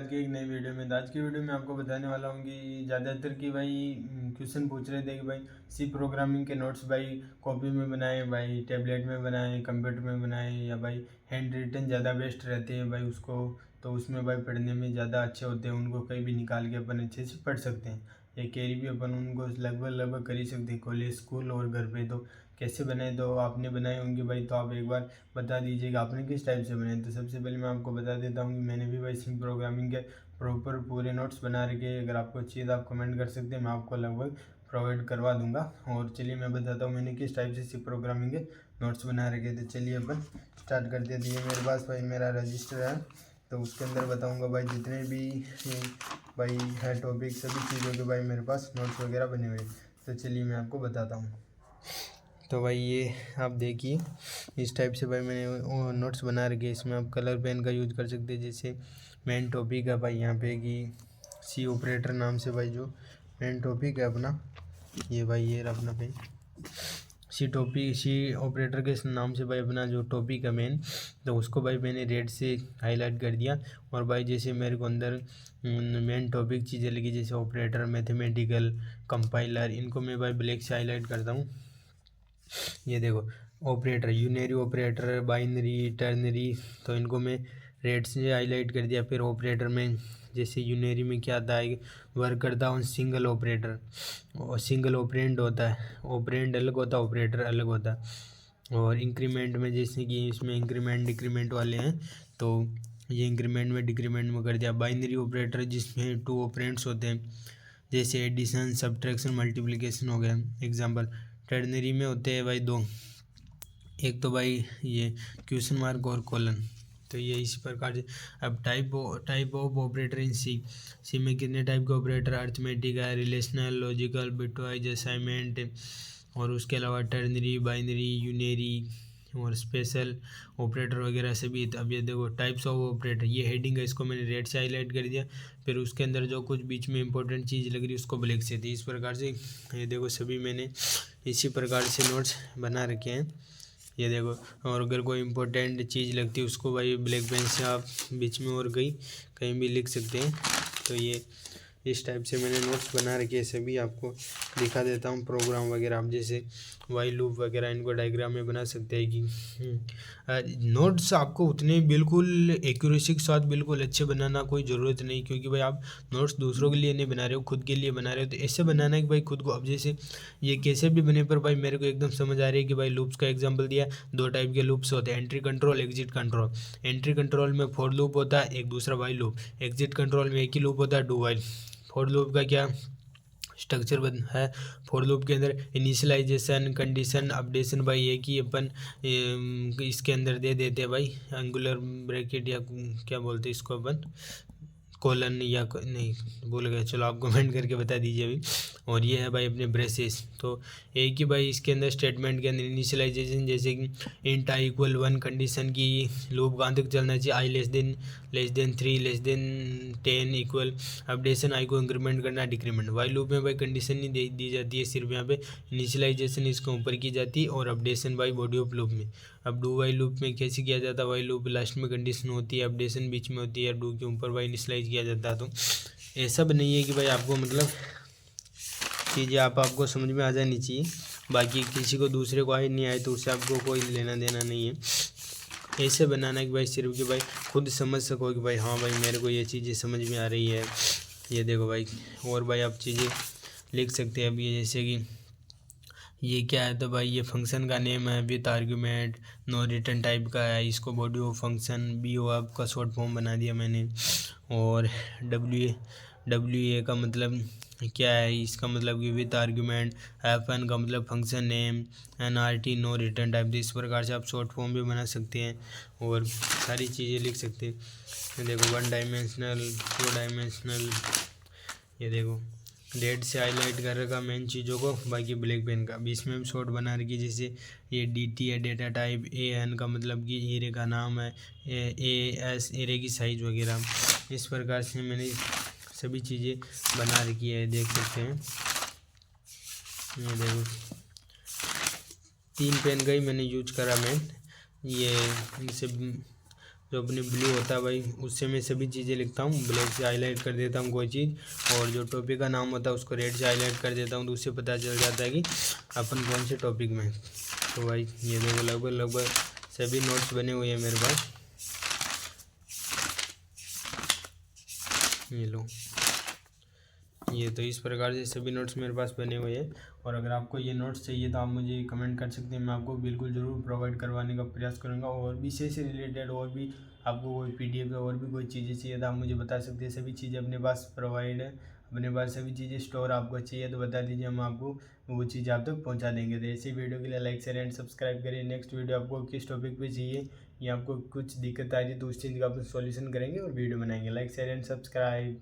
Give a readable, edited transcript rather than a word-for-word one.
आज की एक नई वीडियो में। आज की वीडियो में आपको बताने वाला हूँ कि ज़्यादातर की भाई क्वेश्चन पूछ रहे थे कि भाई सी प्रोग्रामिंग के नोट्स भाई कॉपी में बनाएं, भाई टैबलेट में बनाएं, कंप्यूटर में बनाएं, या भाई हैंड रिटन ज़्यादा बेस्ट रहते हैं भाई उसको, तो उसमें भाई पढ़ने में ज़्यादा अच्छे होते हैं, उनको कहीं भी निकाल के अपन अच्छे से पढ़ सकते हैं। ये कैरी भी अपन उनको लगभग कर ही सकते हैं कॉलेज, स्कूल और घर पे। तो कैसे बनाए, तो आपने बनाए होंगे भाई, तो आप एक बार बता दीजिएगा आपने किस टाइप से बनाए। तो सबसे पहले मैं आपको बता देता हूँ कि मैंने भी भाई सी प्रोग्रामिंग के प्रॉपर पूरे नोट्स बना रखे। अगर आपको चाहिए तो आप कमेंट कर सकते हैं, मैं आपको लगभग प्रोवाइड करवा दूंगा। और चलिए मैं बताता हूँ मैंने किस टाइप से सी प्रोग्रामिंग के नोट्स बना रखे थे। चलिए अपन स्टार्ट करते हैं। ये मेरे पास भाई मेरा रजिस्टर है, तो उसके अंदर बताऊंगा भाई जितने भी भाई है टॉपिक, सभी चीज़ों के भाई मेरे पास नोट्स वगैरह बने हुए। तो चलिए मैं आपको बताता हूँ। तो भाई ये आप देखिए इस टाइप से भाई मैंने नोट्स बना रखे। इसमें आप कलर पेन का यूज़ कर सकते हैं। जैसे मेन टॉपिक है भाई यहाँ पे कि सी ऑपरेटर नाम से भाई जो मेन टॉपिक है अपना, ये भाई ये रहा अपना पेन। सी ऑपरेटर के नाम से भाई अपना जो टॉपिक है मेन, तो उसको भाई मैंने रेड से हाईलाइट कर दिया। और भाई जैसे मेरे को अंदर मेन टॉपिक चीज़ें लगी, जैसे ऑपरेटर, मैथमेटिकल, कंपाइलर, इनको मैं भाई ब्लैक से हाईलाइट करता हूँ। ये देखो operator, unary operator, binary, ternary, तो इनको मैं रेड से हाईलाइट कर दिया। फिर ऑपरेटर में जैसे यूनरी में क्या आता है, वर्क करता हूँ सिंगल ऑपरेटर, और सिंगल ऑपरेंड होता है, ऑपरेंड अलग होता है, ऑपरेटर अलग होता है। और इंक्रीमेंट में जैसे कि इसमें इंक्रीमेंट डिक्रीमेंट वाले हैं, तो ये इंक्रीमेंट में डिक्रीमेंट में कर दिया। बाइनरी ऑपरेटर जिसमें 2 ऑपरेंड्स होते हैं, जैसे एडिशन, सब्ट्रैक्शन, मल्टीप्लिकेशन हो गया एग्जाम्पल। टर्नरी में होते हैं भाई 2, एक तो भाई ये क्वेश्चन मार्क और कॉलन। तो ये इसी प्रकार से। अब टाइप ऑफ ऑपरेटर इन सी में कितने टाइप के ऑपरेटर, अर्थमेटिक है, रिलेशनल, लॉजिकल, बिटवाइज, असाइनमेंट, और उसके अलावा टर्नरी, बाइनरी, यूनरी और स्पेशल ऑपरेटर वगैरह सभी। अब ये देखो टाइप्स ऑफ ऑपरेटर, ये हेडिंग है, इसको मैंने रेड से हाईलाइट कर दिया। फिर उसके अंदर जो कुछ बीच में इंपॉर्टेंट चीज़ लग रही है उसको ब्लैक से थी। इस प्रकार से ये देखो सभी मैंने इसी प्रकार से नोट्स बना रखे हैं। ये देखो, और अगर कोई इंपॉर्टेंट चीज़ लगती है उसको भाई ब्लैक पेन से आप बीच में और कहीं भी लिख सकते हैं। तो ये इस टाइप से मैंने नोट्स बना रखे हैं सभी। आपको दिखा देता हूँ प्रोग्राम वगैरह, आप जैसे वाइल लूप वगैरह इनको डायग्राम में बना सकते हैं कि नोट्स आपको उतने बिल्कुल एक्यूरेसी के साथ बिल्कुल अच्छे बनाना कोई ज़रूरत नहीं, क्योंकि भाई आप नोट्स दूसरों के लिए नहीं बना रहे हो, खुद के लिए बना रहे हो। तो ऐसे बनाना है कि भाई खुद को, अब जैसे ये कैसे भी बने पर भाई मेरे को एकदम समझ आ रही है कि भाई लूप्स का एग्जाम्पल दिया। 2 टाइप के लूप्स होते हैं, entry control, exit control. Entry control में फॉर लूप होता है, एक दूसरा वाइल लूप। एग्जिट कंट्रोल में एक ही लूप होता है, डू वाइल। फॉर लूप का क्या स्ट्रक्चर है, फॉर लूप के अंदर इनिशियलाइजेशन, कंडीशन, अपडेशन भाई एक ही अपन इसके अंदर दे देते हैं भाई, एंगुलर ब्रैकेट या क्या बोलते हैं इसको अपन, कॉलन या नहीं भूल गए, चलो आप कमेंट करके बता दीजिए अभी। और ये है भाई अपने ब्रेसेस। तो एक ही भाई इसके अंदर स्टेटमेंट के अंदर इनिशियलाइजेशन, जैसे कि इंट आई इक्वल 1 कंडीशन की लूप कहाँ तक चलना चाहिए, i less than 3 less than 10 equal updation, i को इंक्रीमेंट करना, डिक्रीमेंट। वाई लूप में भाई कंडीशन नहीं दी जाती है, सिर्फ यहाँ पे इनिशियलाइजेशन इसके ऊपर की जाती है, और अपडेशन भाई बॉडी ऑफ लूप में। अब डू वाई लूप में कैसे किया जाता है, वाई लूप लास्ट में कंडीशन होती है, अपडेशन बीच में होती है, डू के ऊपर भाई इनिशियलाइज किया जाता है। तो ऐसा भी नहीं है कि भाई आपको मतलब चीज़ें आपको समझ में आ जानी चाहिए, बाकी किसी को दूसरे को आए नहीं आए तो उससे आपको कोई लेना देना नहीं है। ऐसे बनाना है कि भाई सिर्फ कि भाई खुद समझ सको कि भाई हाँ भाई मेरे को ये चीज़ें समझ में आ रही है। ये देखो भाई, और भाई आप चीज़ें लिख सकते हैं। अब ये जैसे कि ये क्या है, तो भाई ये फंक्शन का नेम है, with argument, no return type का है, इसको body of function, B O F का शॉर्ट फॉर्म बना दिया मैंने। और डब्ल्यू ए का मतलब क्या है, इसका मतलब कि विथ आर्ग्यूमेंट, एफ एन का मतलब function name, N R T no return type. इस प्रकार से आप शॉर्ट फॉर्म भी बना सकते हैं और सारी चीज़ें लिख सकते हैं। देखो 1 डायमेंशनल, 2 डायमेंशनल, ये देखो रेड से हाईलाइट कर रखा मेन चीज़ों को, बाकी ब्लैक पेन का। अभी इसमें भी शॉर्ट बना रखी, जैसे ये डी टी है डेटा टाइप, ए एन का मतलब कि एरे का नाम है, ए एस एरे की साइज़ वगैरह। इस प्रकार से मैंने सभी चीज़ें बना रखी है, देख सकते हैं। ये देखो 3 पेन का ही मैंने यूज करा मैं, ये इनसे जो अपनी ब्लू होता है भाई उससे मैं सभी चीज़ें लिखता हूँ, ब्लैक से हाईलाइट कर देता हूँ कोई चीज़, और जो टॉपिक का नाम होता है उसको रेड से हाईलाइट कर देता हूँ, तो उससे पता चल जाता है कि अपन कौन से टॉपिक में। तो भाई ये देखो लगभग सभी नोट्स बने हुए हैं मेरे पास, ये लो, ये तो इस प्रकार से सभी नोट्स मेरे पास बने हुए हैं। और अगर आपको ये नोट्स चाहिए तो आप मुझे कमेंट कर सकते हैं, मैं आपको बिल्कुल ज़रूर प्रोवाइड करवाने का प्रयास करूँगा। और भी से रिलेटेड और भी आपको कोई PDF या और भी कोई चीज़ें चाहिए तो आप मुझे बता सकते हैं, सभी चीज़ें अपने पास प्रोवाइड है, अपने पास सभी चीज़ें स्टोर। आपको चाहिए तो बता दीजिए, हम आपको वो चीज़ आप तक पहुँचा देंगे। तो ऐसी वीडियो के लिए लाइक शेयर एंड सब्सक्राइब करिए। नेक्स्ट वीडियो आपको किस टॉपिक पे चाहिए या आपको कुछ दिक्कत आ रही है तो उस चीज़ का अपन सॉल्यूशन करेंगे और वीडियो बनाएंगे। Like share and subscribe.